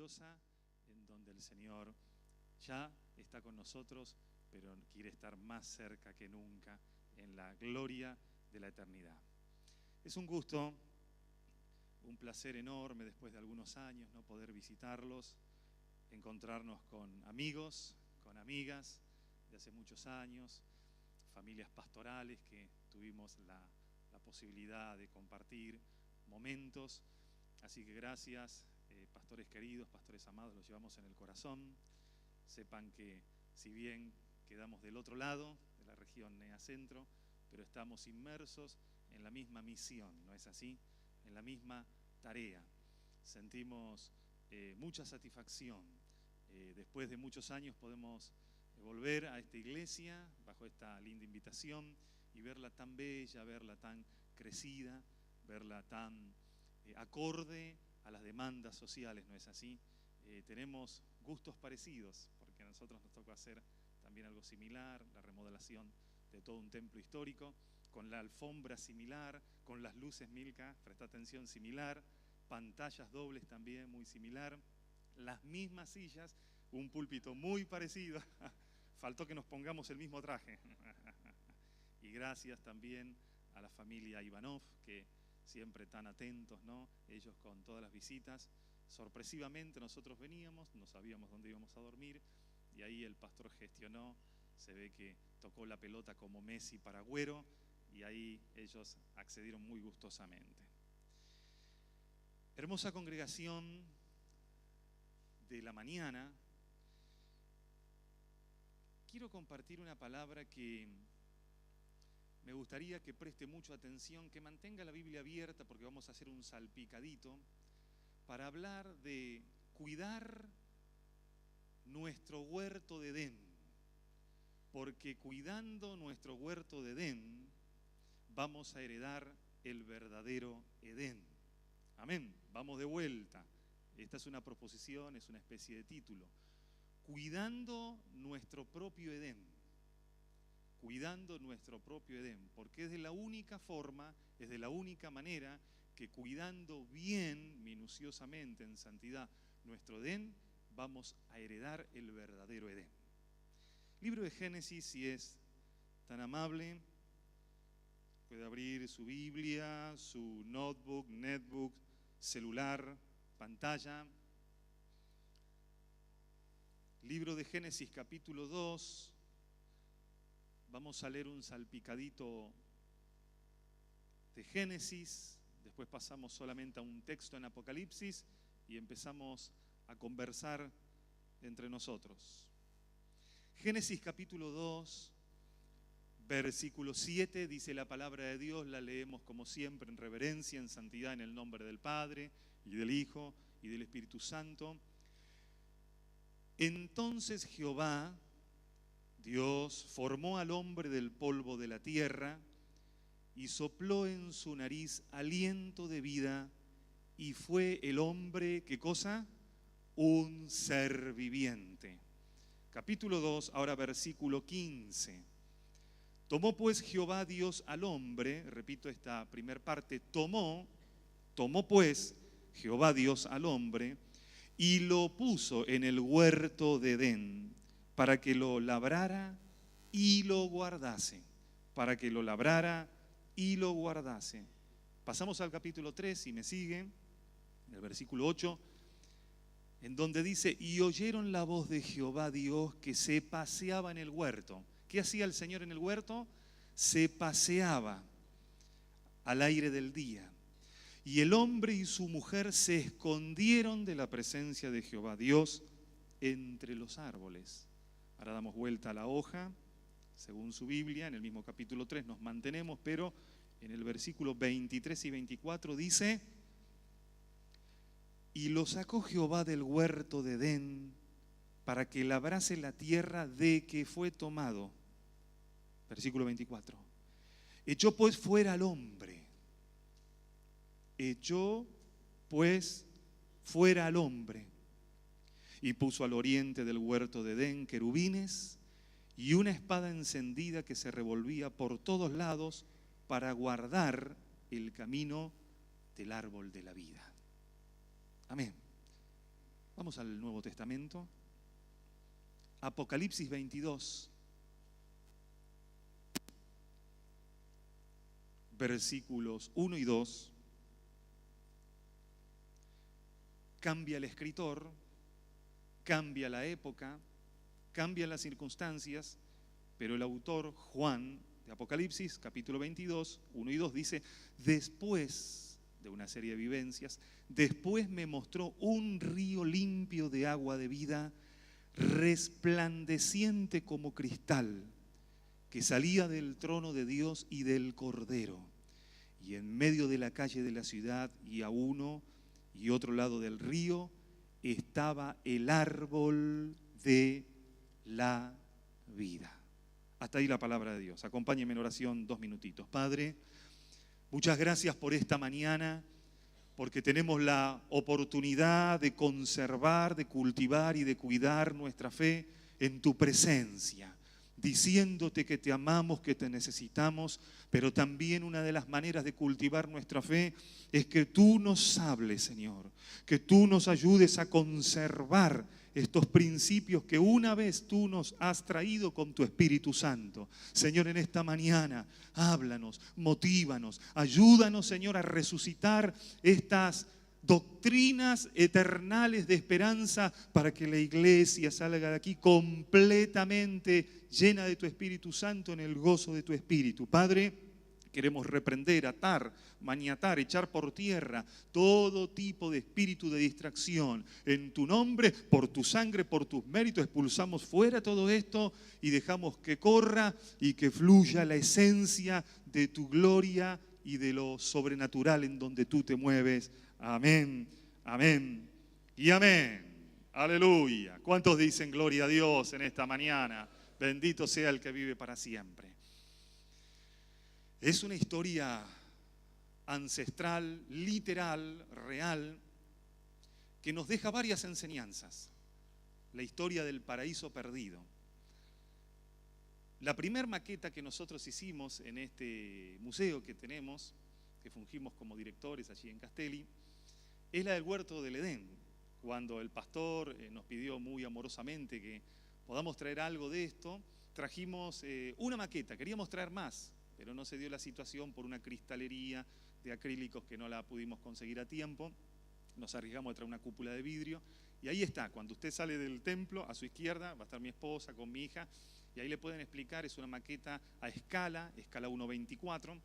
gloriosa en donde el Señor ya está con nosotros, pero quiere estar más cerca que nunca en la gloria de la eternidad. Es un gusto, un placer enorme después de algunos años, ¿no?, poder visitarlos, encontrarnos con amigos, con amigas de hace muchos años, familias pastorales que tuvimos la posibilidad de compartir momentos. Así que gracias, pastores queridos, pastores amados, los llevamos en el corazón. Sepan que si bien quedamos del otro lado de la región NEA Centro, pero estamos inmersos en la misma misión, ¿no es así? En la misma tarea. Sentimos mucha satisfacción. Después de muchos años podemos volver a esta iglesia bajo esta linda invitación y verla tan bella, verla tan crecida, verla tan acorde a las demandas sociales, ¿no es así? Tenemos gustos parecidos, porque a nosotros nos tocó hacer también algo similar, la remodelación de todo un templo histórico, con la alfombra similar, con las luces, Milka, presta atención, similar, pantallas dobles también muy similar, las mismas sillas, un púlpito muy parecido, faltó que nos pongamos el mismo traje. Y gracias también a la familia Ivanov, que siempre tan atentos, ¿no? Ellos con todas las visitas. Sorpresivamente nosotros veníamos, no sabíamos dónde íbamos a dormir, y ahí el pastor gestionó, se ve que tocó la pelota como Messi para Agüero, y ahí ellos accedieron muy gustosamente. Hermosa congregación de la mañana. Quiero compartir una palabra que me gustaría que preste mucha atención, que mantenga la Biblia abierta, porque vamos a hacer un salpicadito para hablar de cuidar nuestro huerto de Edén, porque cuidando nuestro huerto de Edén vamos a heredar el verdadero Edén. Amén. Vamos de vuelta. Esta es una proposición, es una especie de título. Cuidando nuestro propio Edén. Cuidando nuestro propio Edén, porque es de la única forma, es de la única manera que cuidando bien, minuciosamente, en santidad, nuestro Edén, vamos a heredar el verdadero Edén. Libro de Génesis, si es tan amable, puede abrir su Biblia, su notebook, netbook, celular, pantalla. Libro de Génesis, capítulo 2. Vamos a leer un salpicadito de Génesis, después pasamos solamente a un texto en Apocalipsis y empezamos a conversar entre nosotros. Génesis capítulo 2, versículo 7, dice la palabra de Dios, la leemos como siempre en reverencia, en santidad, en el nombre del Padre y del Hijo y del Espíritu Santo. Entonces Jehová, Dios, formó al hombre del polvo de la tierra y sopló en su nariz aliento de vida y fue el hombre, ¿qué cosa? Un ser viviente. Capítulo 2, ahora versículo 15. Tomó pues Jehová Dios al hombre, repito esta primer parte, tomó pues Jehová Dios al hombre y lo puso en el huerto de Edén para que lo labrara y lo guardase. Para que lo labrara y lo guardase. Pasamos al capítulo 3, si me siguen, en el versículo 8, en donde dice, y oyeron la voz de Jehová Dios que se paseaba en el huerto. ¿Qué hacía el Señor en el huerto? Se paseaba al aire del día. Y el hombre y su mujer se escondieron de la presencia de Jehová Dios entre los árboles. Ahora damos vuelta a la hoja, según su Biblia, en el mismo capítulo 3 nos mantenemos, pero en el versículo 23 y 24 dice, y lo sacó Jehová del huerto de Edén para que labrase la tierra de que fue tomado. Versículo 24. Echó pues fuera al hombre. Echó pues fuera al hombre. Y puso al oriente del huerto de Edén querubines y una espada encendida que se revolvía por todos lados para guardar el camino del árbol de la vida. Amén. Vamos al Nuevo Testamento. Apocalipsis 22, versículos 1 y 2. Cambia el escritor, cambia la época, cambian las circunstancias, pero el autor, Juan, de Apocalipsis, capítulo 22, 1 y 2, dice: después de una serie de vivencias, después me mostró un río limpio de agua de vida, resplandeciente como cristal, que salía del trono de Dios y del Cordero. Y en medio de la calle de la ciudad y a uno y otro lado del río estaba el árbol de la vida. Hasta ahí la palabra de Dios. Acompáñenme en oración 2 minutitos. Padre, muchas gracias por esta mañana, porque tenemos la oportunidad de conservar, de cultivar y de cuidar nuestra fe en tu presencia, diciéndote que te amamos, que te necesitamos, pero también una de las maneras de cultivar nuestra fe es que tú nos hables, Señor, que tú nos ayudes a conservar estos principios que una vez tú nos has traído con tu Espíritu Santo. Señor, en esta mañana, háblanos, motívanos, ayúdanos, Señor, a resucitar estas doctrinas eternales de esperanza para que la iglesia salga de aquí completamente llena de tu Espíritu Santo en el gozo de tu Espíritu. Padre, queremos reprender, atar, maniatar, echar por tierra todo tipo de espíritu de distracción. En tu nombre, por tu sangre, por tus méritos, expulsamos fuera todo esto y dejamos que corra y que fluya la esencia de tu gloria y de lo sobrenatural en donde tú te mueves. Amén, amén y amén. Aleluya. ¿Cuántos dicen gloria a Dios en esta mañana? Bendito sea el que vive para siempre. Es una historia ancestral, literal, real, que nos deja varias enseñanzas. La historia del paraíso perdido. La primera maqueta que nosotros hicimos en este museo que tenemos, que fungimos como directores allí en Castelli, es la del huerto del Edén. Cuando el pastor nos pidió muy amorosamente que podamos traer algo de esto, trajimos una maqueta, queríamos traer más, pero no se dio la situación por una cristalería de acrílicos que no la pudimos conseguir a tiempo. Nos arriesgamos a traer una cúpula de vidrio y ahí está, cuando usted sale del templo, a su izquierda va a estar mi esposa con mi hija y ahí le pueden explicar, es una maqueta a escala 1:24,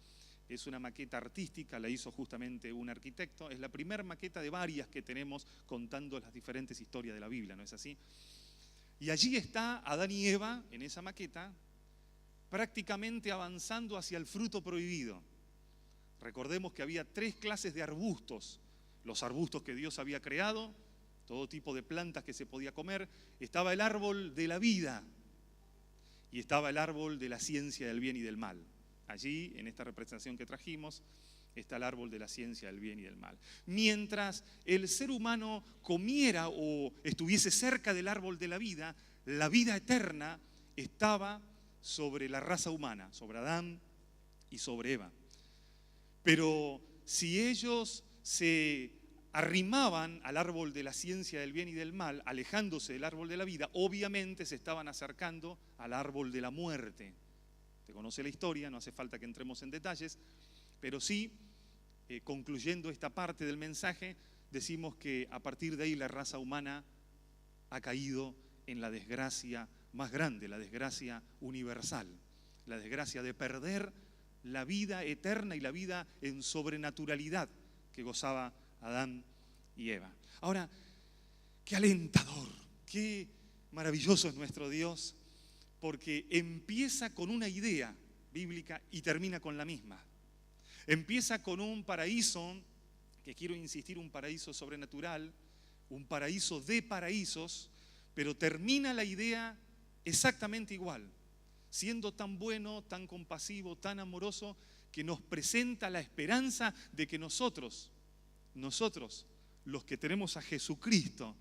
es una maqueta artística, la hizo justamente un arquitecto, es la primera maqueta de varias que tenemos contando las diferentes historias de la Biblia, ¿no es así? Y allí está Adán y Eva en esa maqueta, prácticamente avanzando hacia el fruto prohibido. Recordemos que había 3 clases de arbustos. Los arbustos que Dios había creado, todo tipo de plantas que se podía comer. Estaba el árbol de la vida y estaba el árbol de la ciencia del bien y del mal. Allí, en esta representación que trajimos, está el árbol de la ciencia del bien y del mal. Mientras el ser humano comiera o estuviese cerca del árbol de la vida eterna estaba sobre la raza humana, sobre Adán y sobre Eva. Pero si ellos se arrimaban al árbol de la ciencia del bien y del mal, alejándose del árbol de la vida, obviamente se estaban acercando al árbol de la muerte. Te conoce la historia, no hace falta que entremos en detalles, pero sí, concluyendo esta parte del mensaje, decimos que a partir de ahí la raza humana ha caído en la desgracia más grande, la desgracia universal, la desgracia de perder la vida eterna y la vida en sobrenaturalidad que gozaba Adán y Eva. Ahora, qué alentador, qué maravilloso es nuestro Dios, porque empieza con una idea bíblica y termina con la misma. Empieza con un paraíso, que quiero insistir, un paraíso sobrenatural, un paraíso de paraísos, pero termina la idea exactamente igual, siendo tan bueno, tan compasivo, tan amoroso, que nos presenta la esperanza de que nosotros, los que tenemos a Jesucristo,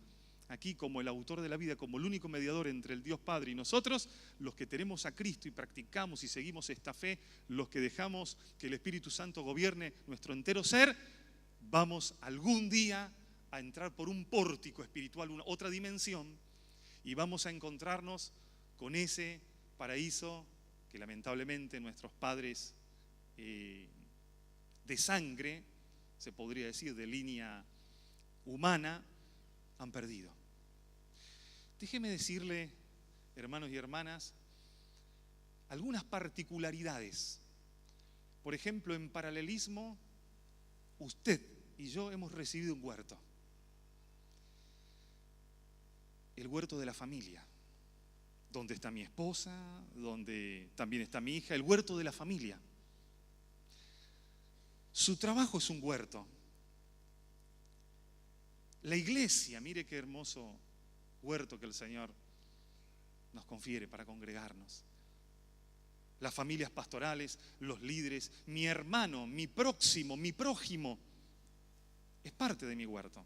aquí como el autor de la vida, como el único mediador entre el Dios Padre y nosotros, los que tenemos a Cristo y practicamos y seguimos esta fe, los que dejamos que el Espíritu Santo gobierne nuestro entero ser, vamos algún día a entrar por un pórtico espiritual, otra dimensión, y vamos a encontrarnos con ese paraíso que lamentablemente nuestros padres de sangre, se podría decir, de línea humana, han perdido. Déjeme decirle, hermanos y hermanas, algunas particularidades. Por ejemplo, en paralelismo, usted y yo hemos recibido un huerto. El huerto de la familia, donde está mi esposa, donde también está mi hija, el huerto de la familia. Su trabajo es un huerto. La iglesia, mire qué hermoso huerto que el Señor nos confiere para congregarnos. Las familias pastorales, los líderes, mi hermano, mi próximo, mi prójimo, es parte de mi huerto.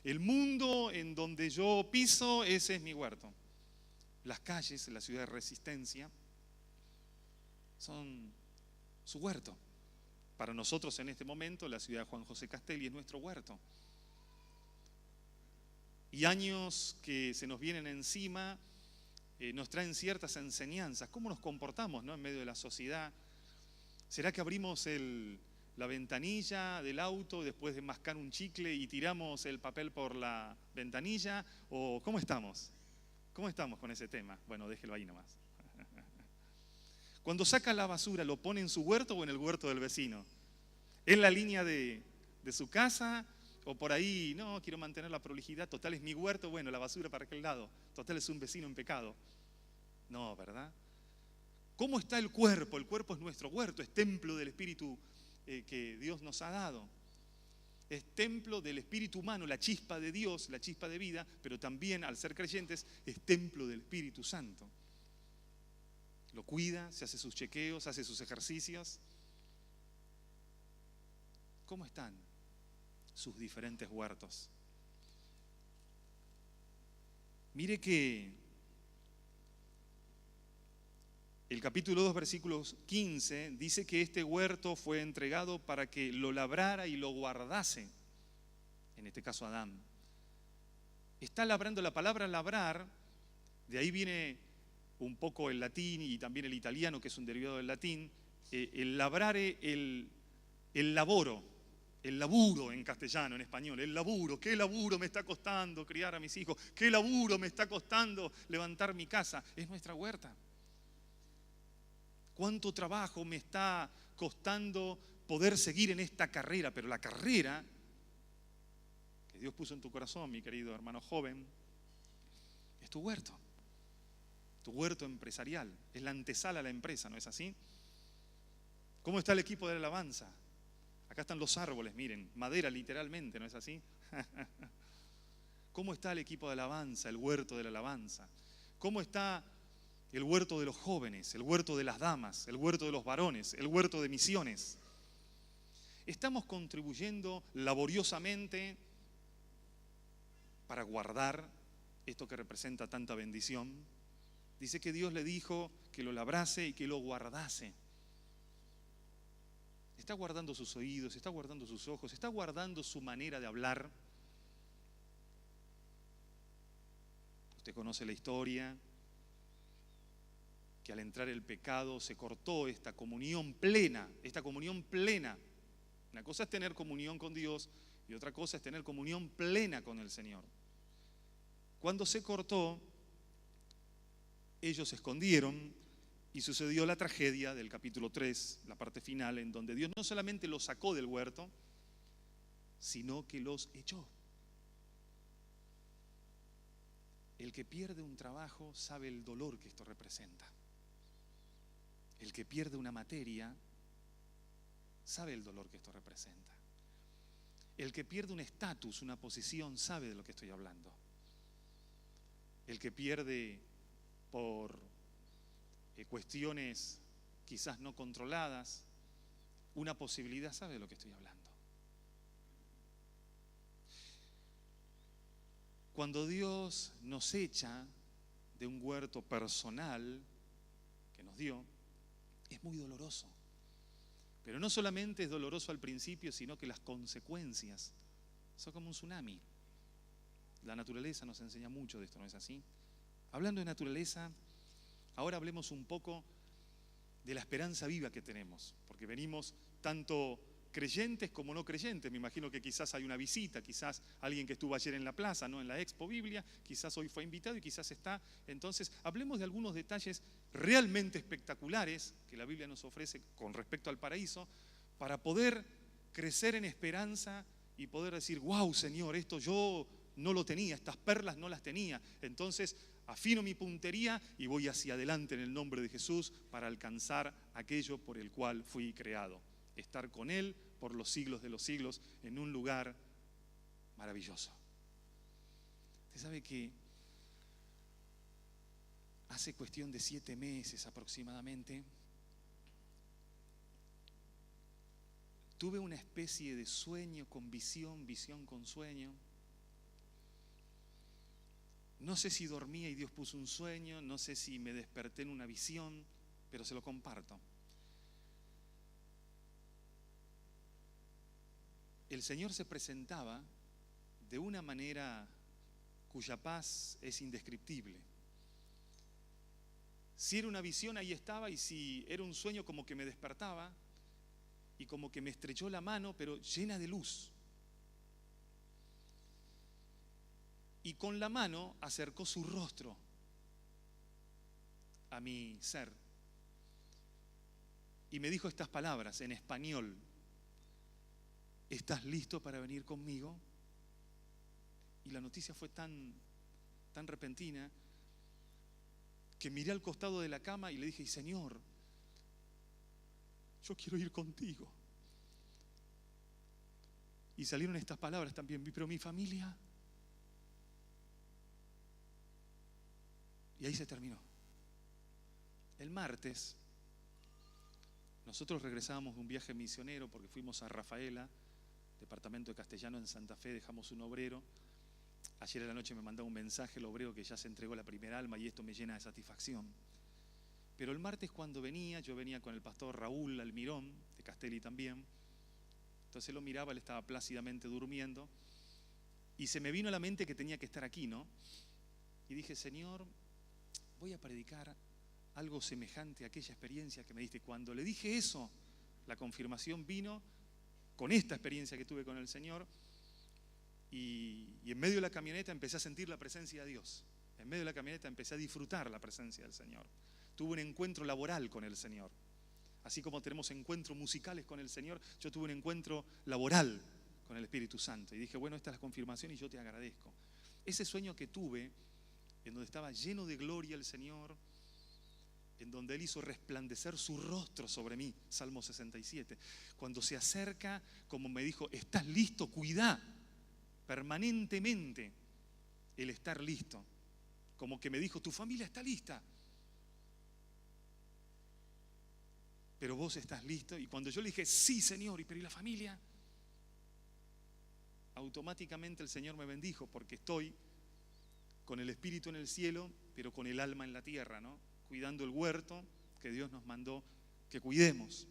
El mundo en donde yo piso, ese es mi huerto. Las calles, la ciudad de Resistencia, son su huerto. Para nosotros en este momento, la ciudad de Juan José Castelli es nuestro huerto. Y años que se nos vienen encima nos traen ciertas enseñanzas. ¿Cómo nos comportamos, ¿no?, en medio de la sociedad? ¿Será que abrimos la ventanilla del auto después de mascar un chicle y tiramos el papel por la ventanilla? ¿O cómo estamos? ¿Cómo estamos con ese tema? Bueno, déjelo ahí nomás. Cuando saca la basura, ¿lo pone en su huerto o en el huerto del vecino? ¿En la línea de su casa? O por ahí, no, quiero mantener la prolijidad, total es mi huerto, bueno, la basura para aquel lado, total es un vecino en pecado. No, ¿verdad? ¿Cómo está el cuerpo? El cuerpo es nuestro huerto, es templo del Espíritu que Dios nos ha dado. Es templo del Espíritu humano, la chispa de Dios, la chispa de vida, pero también al ser creyentes es templo del Espíritu Santo. Lo cuida, se hace sus chequeos, hace sus ejercicios. ¿Cómo están sus diferentes huertos? Mire que el capítulo 2, versículos 15, dice que este huerto fue entregado para que lo labrara y lo guardase, en este caso Adán. Está labrando, la palabra labrar, de ahí viene un poco el latín y también el italiano, que es un derivado del latín. El labrare, el laboro, el laburo en castellano, en español, el laburo. ¿Qué laburo me está costando criar a mis hijos? ¿Qué laburo me está costando levantar mi casa? Es nuestra huerta. ¿Cuánto trabajo me está costando poder seguir en esta carrera? Pero la carrera que Dios puso en tu corazón, mi querido hermano joven, es tu huerto. Tu huerto empresarial. Es la antesala a la empresa, ¿no es así? ¿Cómo está el equipo de la alabanza? Acá están los árboles, miren, madera literalmente, ¿no es así? ¿Cómo está el equipo de alabanza, el huerto de la alabanza? ¿Cómo está el huerto de los jóvenes, el huerto de las damas, el huerto de los varones, el huerto de misiones? Estamos contribuyendo laboriosamente para guardar esto que representa tanta bendición. Dice que Dios le dijo que lo labrase y que lo guardase. Está guardando sus oídos, está guardando sus ojos, está guardando su manera de hablar. Usted conoce la historia, que al entrar el pecado se cortó esta comunión plena, Una cosa es tener comunión con Dios y otra cosa es tener comunión plena con el Señor. Cuando se cortó, ellos se escondieron y sucedió la tragedia del capítulo 3, la parte final, en donde Dios no solamente los sacó del huerto, sino que los echó. El que pierde un trabajo sabe el dolor que esto representa. El que pierde una materia sabe el dolor que esto representa. El que pierde un estatus, una posición, sabe de lo que estoy hablando. El que pierde por cuestiones quizás no controladas una posibilidad, sabe de lo que estoy hablando. Cuando Dios nos echa de un huerto personal que nos dio, es muy doloroso. Pero no solamente es doloroso al principio, sino que las consecuencias Sos como un tsunami. La naturaleza nos enseña mucho de esto, ¿no es así? Hablando de naturaleza, ahora hablemos un poco de la esperanza viva que tenemos, porque venimos tanto creyentes como no creyentes. Me imagino que quizás hay una visita, quizás alguien que estuvo ayer en la plaza, ¿no? En la Expo Biblia, quizás hoy fue invitado y quizás está. Entonces, hablemos de algunos detalles realmente espectaculares que la Biblia nos ofrece con respecto al paraíso, para poder crecer en esperanza y poder decir, wow, Señor, esto yo no lo tenía, estas perlas no las tenía. Entonces, afino mi puntería y voy hacia adelante en el nombre de Jesús para alcanzar aquello por el cual fui creado. Estar con Él por los siglos de los siglos en un lugar maravilloso. Usted sabe que hace cuestión de 7 meses aproximadamente, tuve una especie de sueño con visión, visión con sueño. No sé si dormía y Dios puso un sueño, no sé si me desperté en una visión, pero se lo comparto. El Señor se presentaba de una manera cuya paz es indescriptible. Si era una visión, ahí estaba, y si era un sueño, como que me despertaba y como que me estrechó la mano, pero llena de luz. Y con la mano acercó su rostro a mi ser y me dijo estas palabras en español: ¿estás listo para venir conmigo? Y la noticia fue tan repentina que miré al costado de la cama y le dije: Señor, yo quiero ir contigo. Y salieron estas palabras también: pero mi familia. Y ahí se terminó. El martes nosotros regresábamos de un viaje misionero porque fuimos a Rafaela, departamento de Castellano, en Santa Fe. Dejamos un obrero. Ayer a la noche me mandaba un mensaje el obrero que ya se entregó la primera alma, y esto me llena de satisfacción. Pero el martes, cuando venía, yo venía con el pastor Raúl Almirón, de Castelli también. Entonces lo miraba, él estaba plácidamente durmiendo, y se me vino a la mente que tenía que estar aquí, ¿no? Y dije: Señor, voy a predicar algo semejante a aquella experiencia que me diste. Cuando le dije eso, la confirmación vino con esta experiencia que tuve con el Señor, y en medio de la camioneta empecé a sentir la presencia de Dios. En medio de la camioneta empecé a disfrutar la presencia del Señor. Tuve un encuentro laboral con el Señor. Así como tenemos encuentros musicales con el Señor, yo tuve un encuentro laboral con el Espíritu Santo. Y dije: bueno, esta es la confirmación y yo te agradezco. Ese sueño que tuve, en donde estaba lleno de gloria el Señor, en donde Él hizo resplandecer su rostro sobre mí, Salmo 67. Cuando se acerca, como me dijo: ¿estás listo? Cuidá permanentemente el estar listo. Como que me dijo: tu familia está lista, pero vos estás listo. Y cuando yo le dije: sí, Señor, pero ¿y la familia? Automáticamente el Señor me bendijo, porque estoy con el espíritu en el cielo, pero con el alma en la tierra, ¿no? Cuidando el huerto que Dios nos mandó que cuidemos.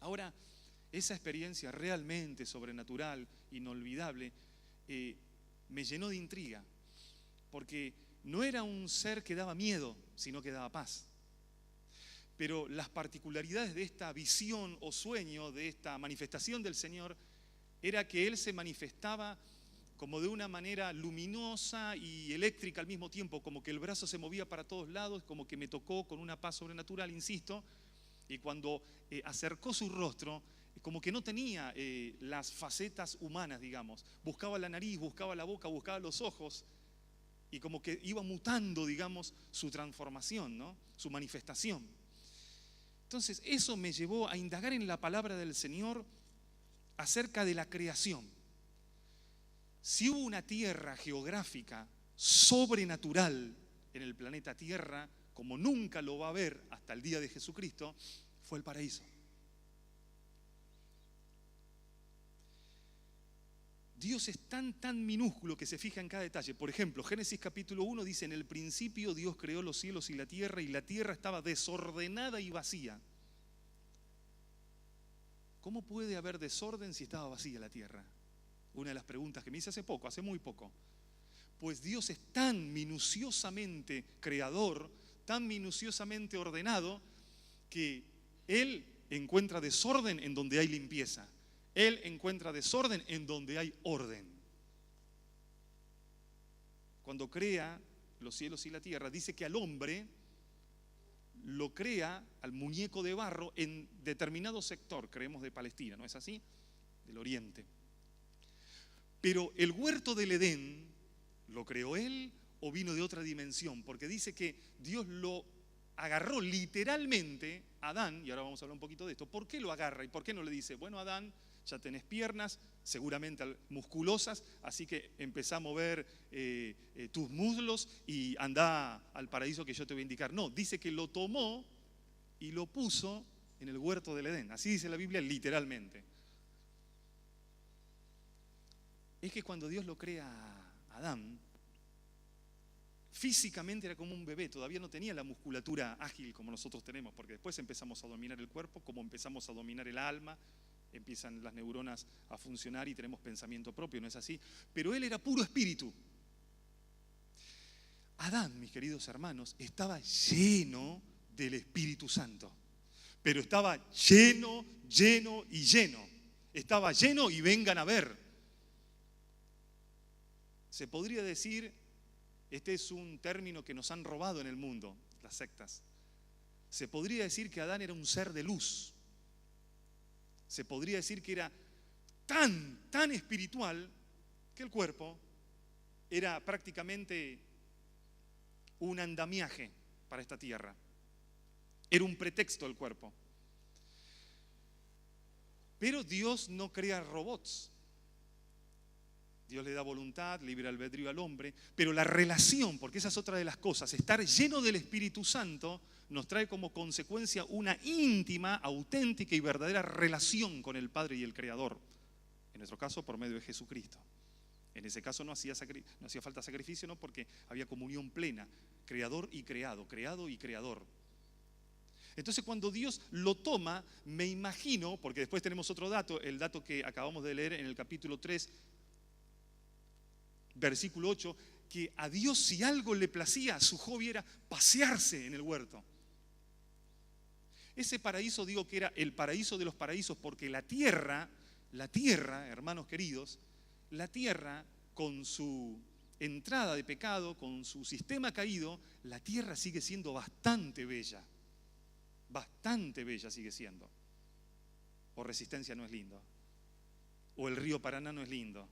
Ahora, esa experiencia realmente sobrenatural, inolvidable, me llenó de intriga, porque no era un ser que daba miedo, sino que daba paz. Pero las particularidades de esta visión o sueño, de esta manifestación del Señor, era que Él se manifestaba como de una manera luminosa y eléctrica al mismo tiempo, como que el brazo se movía para todos lados, como que me tocó con una paz sobrenatural, insisto. Y cuando acercó su rostro, como que no tenía las facetas humanas, digamos. Buscaba la nariz, buscaba la boca, buscaba los ojos, y como que iba mutando, digamos, su transformación, ¿no? Su manifestación. Entonces, eso me llevó a indagar en la palabra del Señor acerca de la creación. Si hubo una tierra geográfica sobrenatural en el planeta Tierra, como nunca lo va a haber hasta el día de Jesucristo, fue el paraíso. Dios es tan minúsculo que se fija en cada detalle. Por ejemplo, Génesis capítulo 1 dice: en el principio Dios creó los cielos y la tierra estaba desordenada y vacía. ¿Cómo puede haber desorden si estaba vacía la tierra? Una de las preguntas que me hice hace muy poco. Pues Dios es tan minuciosamente creador, tan minuciosamente ordenado, que Él encuentra desorden en donde hay limpieza. Él encuentra desorden en donde hay orden. Cuando crea los cielos y la tierra, dice que al hombre lo crea, al muñeco de barro, en determinado sector, creemos de Palestina, ¿no es así? Del oriente. Pero el huerto del Edén, ¿lo creó él o vino de otra dimensión? Porque dice que Dios lo agarró literalmente a Adán, y ahora vamos a hablar un poquito de esto. ¿Por qué lo agarra y por qué no le dice, bueno, Adán, ya tenés piernas, seguramente musculosas, así que empezá a mover tus muslos y andá al paraíso que yo te voy a indicar? No, dice que lo tomó y lo puso en el huerto del Edén. Así dice la Biblia literalmente. Es que cuando Dios lo crea a Adán, físicamente era como un bebé, todavía no tenía la musculatura ágil como nosotros tenemos, porque después empezamos a dominar el cuerpo, como empezamos a dominar el alma, empiezan las neuronas a funcionar y tenemos pensamiento propio, ¿no es así? Pero él era puro espíritu. Adán, mis queridos hermanos, estaba lleno del Espíritu Santo, pero estaba lleno, lleno y lleno. Estaba lleno y vengan a ver. Se podría decir, este es un término que nos han robado en el mundo, las sectas. Se podría decir que Adán era un ser de luz. Se podría decir que era tan espiritual que el cuerpo era prácticamente un andamiaje para esta tierra. Era un pretexto el cuerpo. Pero Dios no crea robots. Dios le da voluntad, libre albedrío al hombre, pero la relación, porque esa es otra de las cosas, estar lleno del Espíritu Santo nos trae como consecuencia una íntima, auténtica y verdadera relación con el Padre y el Creador. En nuestro caso, por medio de Jesucristo. En ese caso no hacía falta sacrificio, ¿no? Porque había comunión plena, creador y creado, creado y creador. Entonces cuando Dios lo toma, me imagino, porque después tenemos otro dato, el dato que acabamos de leer en el capítulo 3, versículo 8, que a Dios si algo le placía, su hobby era pasearse en el huerto. Ese paraíso digo que era el paraíso de los paraísos porque la tierra, hermanos queridos, la tierra con su entrada de pecado, con su sistema caído, la tierra sigue siendo bastante bella sigue siendo. O Resistencia no es lindo, o el río Paraná no es lindo.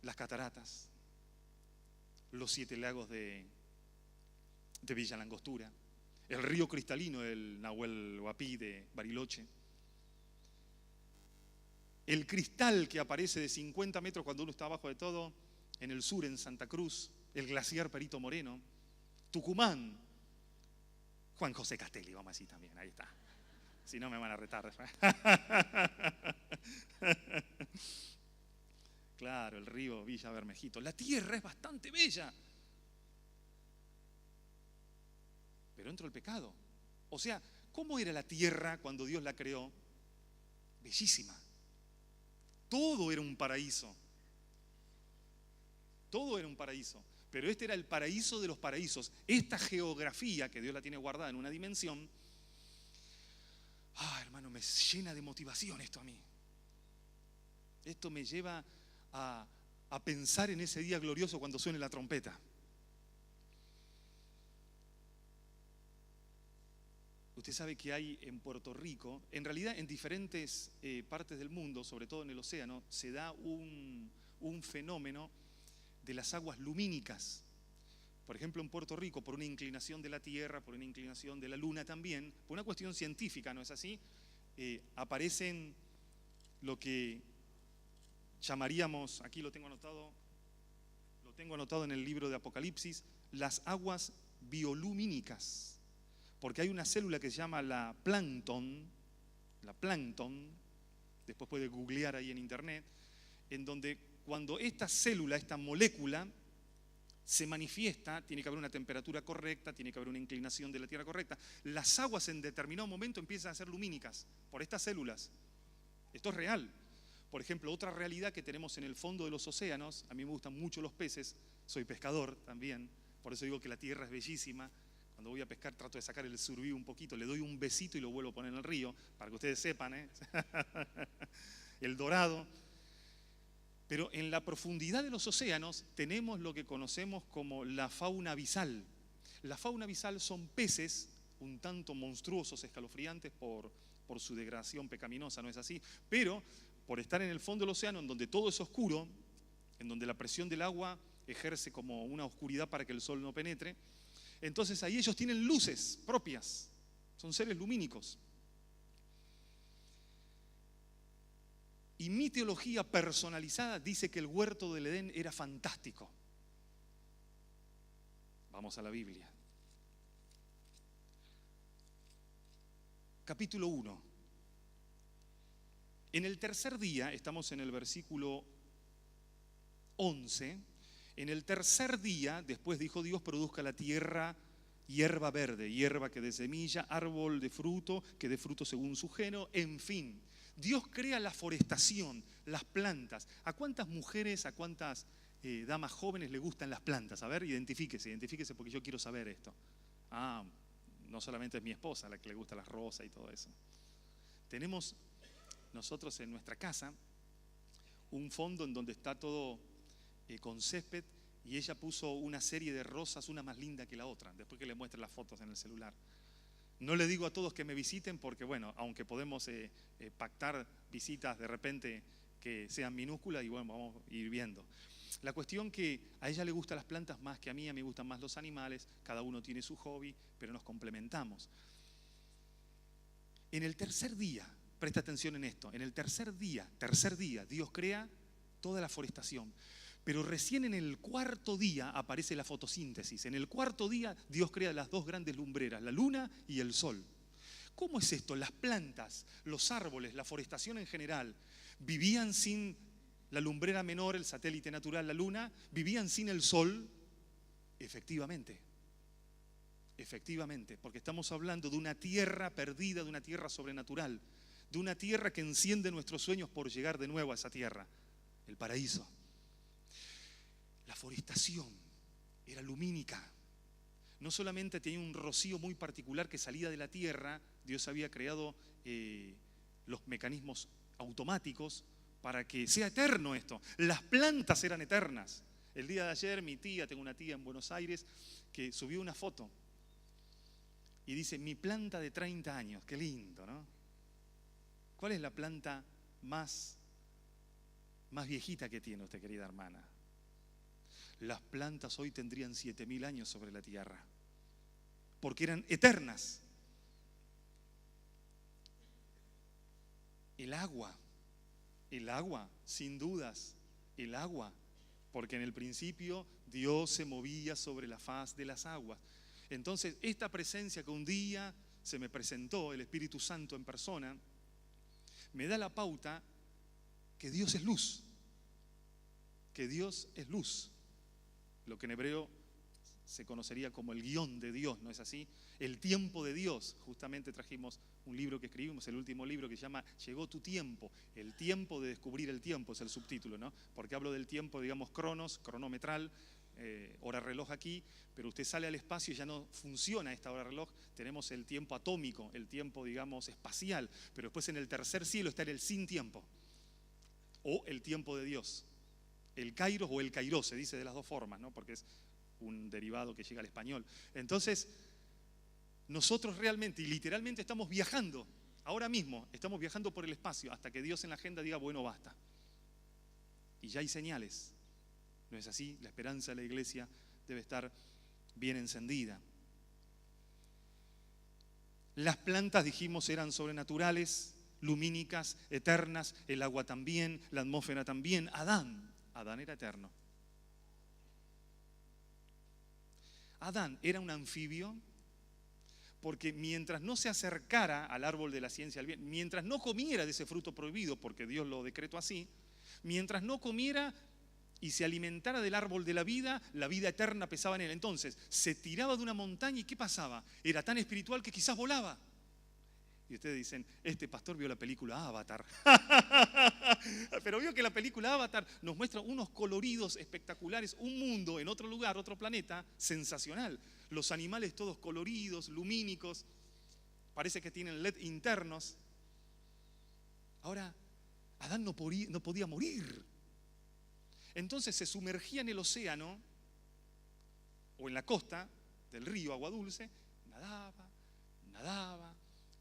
Las cataratas, los 7 lagos de Villa Langostura, el río cristalino, el Nahuel Huapi de Bariloche, el cristal que aparece de 50 metros cuando uno está abajo de todo, en el sur, en Santa Cruz, el glaciar Perito Moreno, Tucumán, Juan José Castelli, vamos así también, ahí está. Si no me van a retar. Claro, el río Villa Bermejito. La tierra es bastante bella. Pero entró el pecado. O sea, ¿cómo era la tierra cuando Dios la creó? Bellísima. Todo era un paraíso. Todo era un paraíso. Pero este era el paraíso de los paraísos. Esta geografía que Dios la tiene guardada en una dimensión, hermano, me llena de motivación esto a mí. Esto me lleva a pensar en ese día glorioso cuando suene la trompeta. Usted sabe que hay en Puerto Rico, en realidad en diferentes partes del mundo, sobre todo en el océano, se da un fenómeno de las aguas lumínicas. Por ejemplo, en Puerto Rico, por una inclinación de la Tierra, por una inclinación de la Luna también, por una cuestión científica, ¿no es así? Aparecen lo que llamaríamos, aquí lo tengo anotado en el libro de Apocalipsis, las aguas biolumínicas. Porque hay una célula que se llama la plancton, después puede googlear ahí en internet, en donde cuando esta célula, esta molécula, se manifiesta, tiene que haber una temperatura correcta, tiene que haber una inclinación de la Tierra correcta, las aguas en determinado momento empiezan a ser lumínicas por estas células. Esto es real. Por ejemplo, otra realidad que tenemos en el fondo de los océanos, a mí me gustan mucho los peces, soy pescador también, por eso digo que la tierra es bellísima. Cuando voy a pescar trato de sacar el surubí un poquito, le doy un besito y lo vuelvo a poner en el río, para que ustedes sepan, el dorado. Pero en la profundidad de los océanos tenemos lo que conocemos como la fauna abisal. La fauna abisal son peces un tanto monstruosos, escalofriantes por su degradación pecaminosa, ¿no es así? Pero por estar en el fondo del océano, en donde todo es oscuro, en donde la presión del agua ejerce como una oscuridad para que el sol no penetre, entonces ahí ellos tienen luces propias, son seres lumínicos. Y mi teología personalizada dice que el huerto del Edén era fantástico. Vamos a la Biblia. Capítulo 1. En el tercer día, estamos en el versículo 11, en el tercer día, después dijo Dios, produzca la tierra hierba verde, hierba que dé semilla, árbol de fruto, que dé fruto según su género, en fin. Dios crea la forestación, las plantas. ¿A cuántas mujeres, a cuántas damas jóvenes le gustan las plantas? A ver, identifíquese porque yo quiero saber esto. No solamente es mi esposa la que le gusta las rosas y todo eso. Tenemos nosotros en nuestra casa un fondo en donde está todo con césped y ella puso una serie de rosas, una más linda que la otra, después que le muestre las fotos en el celular. No le digo a todos que me visiten porque, bueno, aunque podemos pactar visitas de repente que sean minúsculas y bueno, vamos a ir viendo. La cuestión que a ella le gustan las plantas más que a mí me gustan más los animales, cada uno tiene su hobby, pero nos complementamos. En el tercer día, presta atención en esto, en el tercer día, Dios crea toda la forestación. Pero recién en el cuarto día aparece la fotosíntesis. En el cuarto día Dios crea las dos grandes lumbreras, la luna y el sol. ¿Cómo es esto? Las plantas, los árboles, la forestación en general, vivían sin la lumbrera menor, el satélite natural, la luna, vivían sin el sol. Efectivamente, porque estamos hablando de una tierra perdida, de una tierra sobrenatural, de una tierra que enciende nuestros sueños por llegar de nuevo a esa tierra, el paraíso. La forestación era lumínica. No solamente tenía un rocío muy particular que salía de la tierra, Dios había creado los mecanismos automáticos para que sea eterno esto. Las plantas eran eternas. El día de ayer tengo una tía en Buenos Aires que subió una foto y dice, mi planta de 30 años, qué lindo, ¿no? ¿Cuál es la planta más viejita que tiene usted, querida hermana? Las plantas hoy tendrían 7.000 años sobre la tierra, porque eran eternas. El agua, sin dudas, el agua, porque en el principio Dios se movía sobre la faz de las aguas. Entonces, esta presencia que un día se me presentó, el Espíritu Santo en persona, me da la pauta que Dios es luz, lo que en hebreo se conocería como el guión de Dios, ¿no es así? El tiempo de Dios. Justamente trajimos un libro que escribimos, el último libro, que se llama Llegó tu tiempo, el tiempo de descubrir el tiempo, es el subtítulo, ¿no? Porque hablo del tiempo, digamos, cronometral, hora reloj aquí, pero usted sale al espacio y ya no funciona esta hora reloj, tenemos el tiempo atómico, el tiempo, digamos, espacial, pero después en el tercer cielo está el sin tiempo, o el tiempo de Dios. El kairos o el kairos, se dice de las dos formas, ¿no? Porque es un derivado que llega al español. Entonces, nosotros realmente y literalmente estamos viajando, ahora mismo estamos viajando por el espacio hasta que Dios en la agenda diga, bueno, basta. Y ya hay señales, ¿no es así? La esperanza de la iglesia debe estar bien encendida. Las plantas, dijimos, eran sobrenaturales, lumínicas, eternas, el agua también, la atmósfera también. Adán era eterno. Adán era un anfibio porque mientras no se acercara al árbol de la ciencia del bien, mientras no comiera de ese fruto prohibido, porque Dios lo decretó así, mientras no comiera y se alimentara del árbol de la vida eterna pesaba en él. Entonces, se tiraba de una montaña y ¿qué pasaba? Era tan espiritual que quizás volaba. Y ustedes dicen, este pastor vio la película Avatar. Pero vio que la película Avatar nos muestra unos coloridos espectaculares, un mundo en otro lugar, otro planeta, sensacional. Los animales todos coloridos, lumínicos, parece que tienen LED internos. Ahora, Adán no podía morir. Entonces se sumergía en el océano o en la costa del río Agua Dulce, nadaba,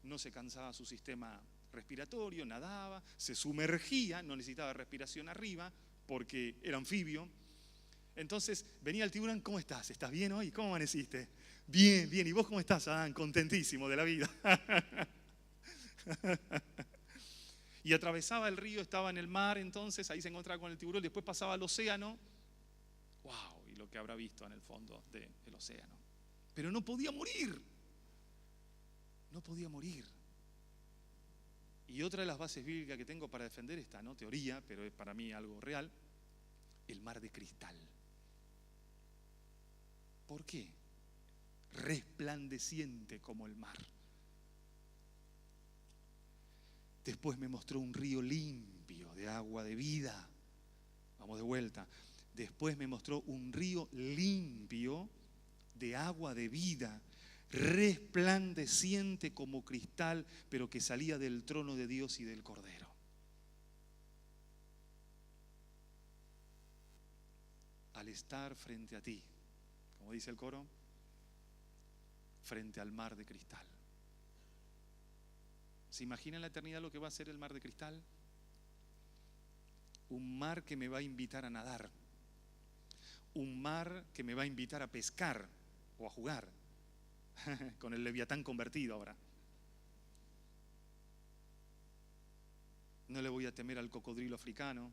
no se cansaba su sistema respiratorio, nadaba, se sumergía, no necesitaba respiración arriba porque era anfibio. Entonces venía el tiburón, ¿cómo estás? ¿Estás bien hoy? ¿Cómo amaneciste? Bien, bien. ¿Y vos cómo estás, Adán? Contentísimo de la vida. Y atravesaba el río, estaba en el mar, entonces ahí se encontraba con el tiburón, después pasaba al océano. ¡Wow! Y lo que habrá visto en el fondo del océano. Pero no podía morir. No podía morir. Y otra de las bases bíblicas que tengo para defender esta, no teoría, pero es para mí algo real, el mar de cristal. ¿Por qué? Resplandeciente como el mar. Después me mostró un río limpio de agua de vida. Vamos de vuelta. Después me mostró un río limpio de agua de vida, resplandeciente como cristal, pero que salía del trono de Dios y del Cordero. Al estar frente a ti, como dice el coro, frente al mar de cristal. ¿Se imagina en la eternidad lo que va a ser el mar de cristal? Un mar que me va a invitar a nadar. Un mar que me va a invitar a pescar o a jugar. Con el Leviatán convertido ahora. No le voy a temer al cocodrilo africano.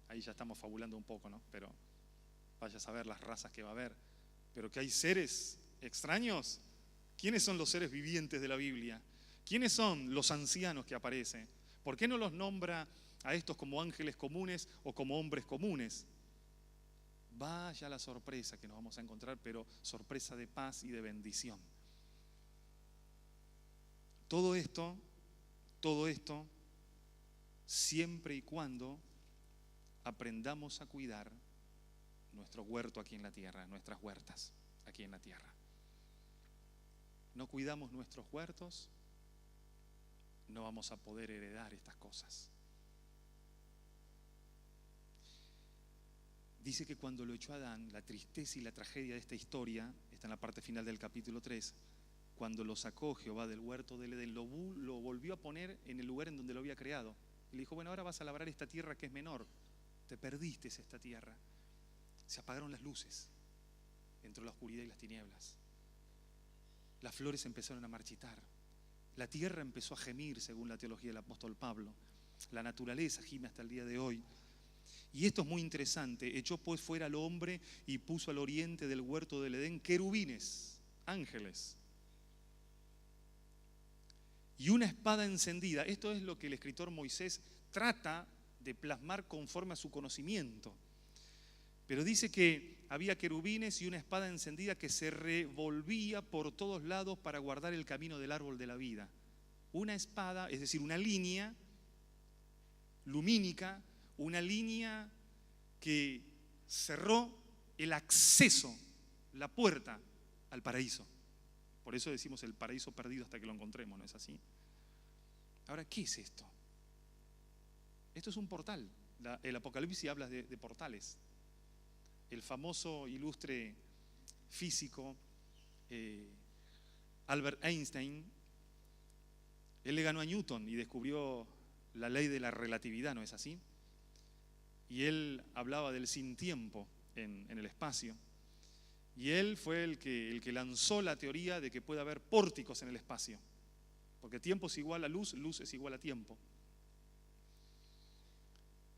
Ahí ya estamos fabulando un poco, ¿no? Pero vaya a saber las razas que va a haber. Pero que hay seres extraños. ¿Quiénes son los seres vivientes de la Biblia? ¿Quiénes son los ancianos que aparecen? ¿Por qué no los nombra a estos como ángeles comunes o como hombres comunes? Vaya la sorpresa que nos vamos a encontrar, pero sorpresa de paz y de bendición. Todo esto, siempre y cuando aprendamos a cuidar nuestro huerto aquí en la tierra, nuestras huertas aquí en la tierra. No cuidamos nuestros huertos, no vamos a poder heredar estas cosas. Dice que cuando lo echó Adán, la tristeza y la tragedia de esta historia, está en la parte final del capítulo 3, cuando lo sacó Jehová del huerto del Edén, lo volvió a poner en el lugar en donde lo había creado. Y le dijo, bueno, ahora vas a labrar esta tierra que es menor. Te perdiste esta tierra. Se apagaron las luces. Entró la oscuridad y las tinieblas. Las flores empezaron a marchitar. La tierra empezó a gemir, según la teología del apóstol Pablo. La naturaleza gime hasta el día de hoy. Y esto es muy interesante. Echó pues fuera al hombre y puso al oriente del huerto del Edén querubines, ángeles, y una espada encendida. Esto es lo que el escritor Moisés trata de plasmar conforme a su conocimiento. Pero dice que había querubines y una espada encendida que se revolvía por todos lados para guardar el camino del árbol de la vida. Una espada, es decir, una línea lumínica, una línea que cerró el acceso, la puerta al paraíso. Por eso decimos el paraíso perdido hasta que lo encontremos, ¿no es así? Ahora, ¿qué es esto? Esto es un portal. El Apocalipsis habla de portales. El famoso, ilustre físico Albert Einstein, él le ganó a Newton y descubrió la ley de la relatividad, ¿no es así? Y él hablaba del sin tiempo en el espacio. Y él fue el que lanzó la teoría de que puede haber pórticos en el espacio. Porque tiempo es igual a luz, luz es igual a tiempo.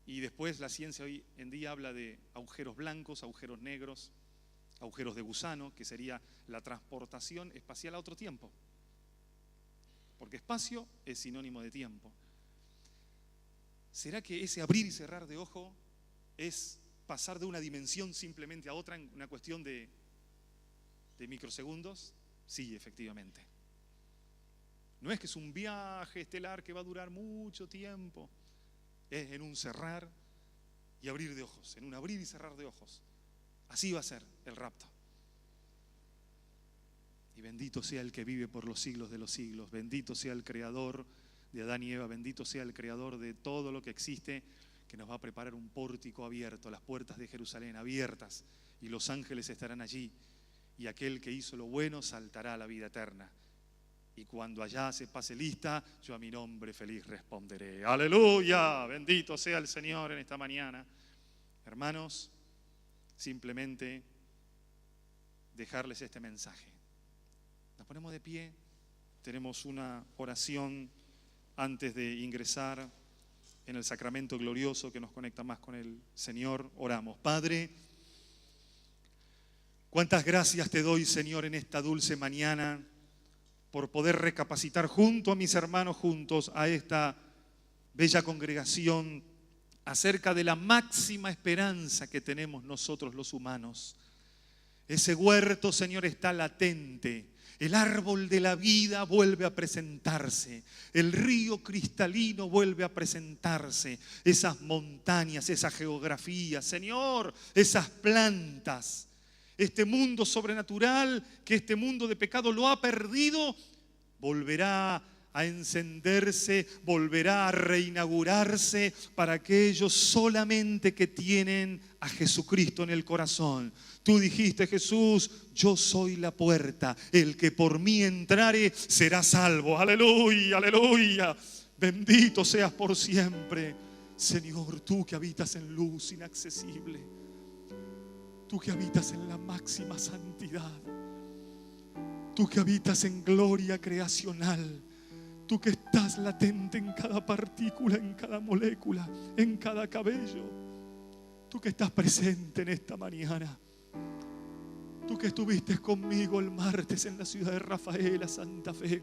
Y después la ciencia hoy en día habla de agujeros blancos, agujeros negros, agujeros de gusano, que sería la transportación espacial a otro tiempo. Porque espacio es sinónimo de tiempo. ¿Será que ese abrir y cerrar de ojo es pasar de una dimensión simplemente a otra en una cuestión de microsegundos? Sí, efectivamente. No es que es un viaje estelar que va a durar mucho tiempo. Es en un cerrar y abrir de ojos, en un abrir y cerrar de ojos. Así va a ser el rapto. Y bendito sea el que vive por los siglos de los siglos. Bendito sea el Creador de Adán y Eva. Bendito sea el Creador de todo lo que existe, que nos va a preparar un pórtico abierto, las puertas de Jerusalén abiertas, y los ángeles estarán allí. Y aquel que hizo lo bueno saltará a la vida eterna. Y cuando allá se pase lista, yo a mi nombre feliz responderé. ¡Aleluya! Bendito sea el Señor en esta mañana. Hermanos, simplemente dejarles este mensaje. Nos ponemos de pie, tenemos una oración antes de ingresar en el sacramento glorioso que nos conecta más con el Señor. Oramos. Padre, cuántas gracias te doy, Señor, en esta dulce mañana, por poder recapacitar junto a mis hermanos, juntos a esta bella congregación, acerca de la máxima esperanza que tenemos nosotros los humanos. Ese huerto, Señor, está latente. El árbol de la vida vuelve a presentarse. El río cristalino vuelve a presentarse. Esas montañas, esa geografía, Señor, esas plantas. Este mundo sobrenatural, que este mundo de pecado lo ha perdido, volverá a encenderse, volverá a reinaugurarse para aquellos solamente que tienen a Jesucristo en el corazón. Tú dijiste, Jesús, yo soy la puerta, el que por mí entrare será salvo. Aleluya, aleluya. Bendito seas por siempre. Señor, tú que habitas en luz inaccesible, tú que habitas en la máxima santidad, tú que habitas en gloria creacional, tú que estás latente en cada partícula, en cada molécula, en cada cabello, tú que estás presente en esta mañana, tú que estuviste conmigo el martes en la ciudad de Rafaela, Santa Fe,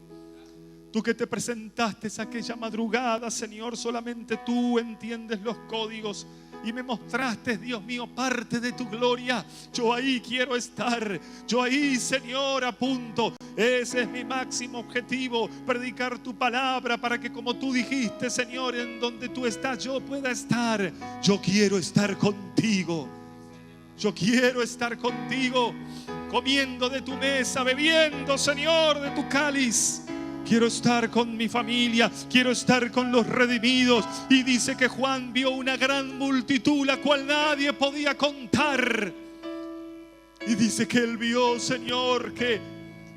tú que te presentaste aquella madrugada, Señor, solamente tú entiendes los códigos y me mostraste, Dios mío, parte de tu gloria. Yo ahí quiero estar, yo ahí, Señor, apunto. Ese es mi máximo objetivo, predicar tu palabra para que, como tú dijiste, Señor, en donde tú estás yo pueda estar. Yo quiero estar contigo. Yo quiero estar contigo, comiendo de tu mesa, bebiendo, Señor, de tu cáliz. Quiero estar con mi familia, quiero estar con los redimidos. Y dice que Juan vio una gran multitud, la cual nadie podía contar. Y dice que él vio, Señor, que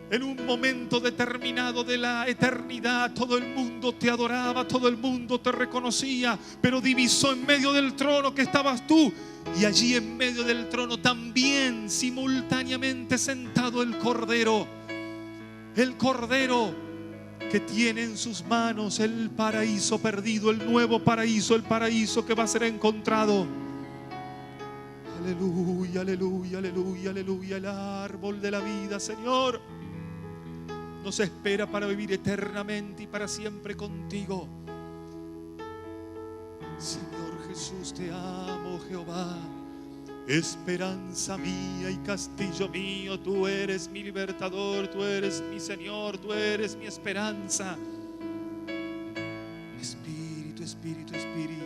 en un momento determinado de la eternidad todo el mundo te adoraba, todo el mundo te reconocía, pero divisó en medio del trono que estabas tú. Y allí en medio del trono también simultáneamente sentado el Cordero. El Cordero que tiene en sus manos el paraíso perdido, el nuevo paraíso, el paraíso que va a ser encontrado. Aleluya, aleluya, aleluya, aleluya. El árbol de la vida, Señor, nos espera para vivir eternamente y para siempre contigo. Señor Jesús, te amo, Jehová. Esperanza mía y castillo mío, tú eres mi libertador, tú eres mi Señor, tú eres mi esperanza. Espíritu, Espíritu, Espíritu.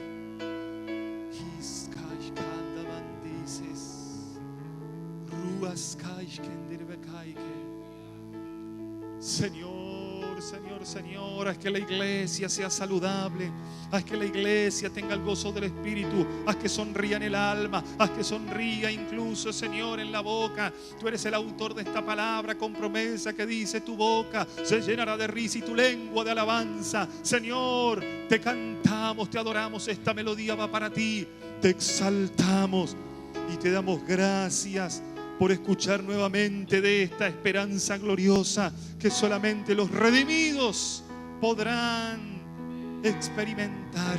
Señor, Señor, Señor, haz que la iglesia sea saludable, haz que la iglesia tenga el gozo del Espíritu, haz que sonría en el alma, haz que sonría incluso, Señor, en la boca. Tú eres el autor de esta palabra con promesa que dice: tu boca se llenará de risa y tu lengua de alabanza. Señor, te cantamos, te adoramos, esta melodía va para ti, te exaltamos y te damos gracias por escuchar nuevamente de esta esperanza gloriosa que solamente los redimidos podrán experimentar.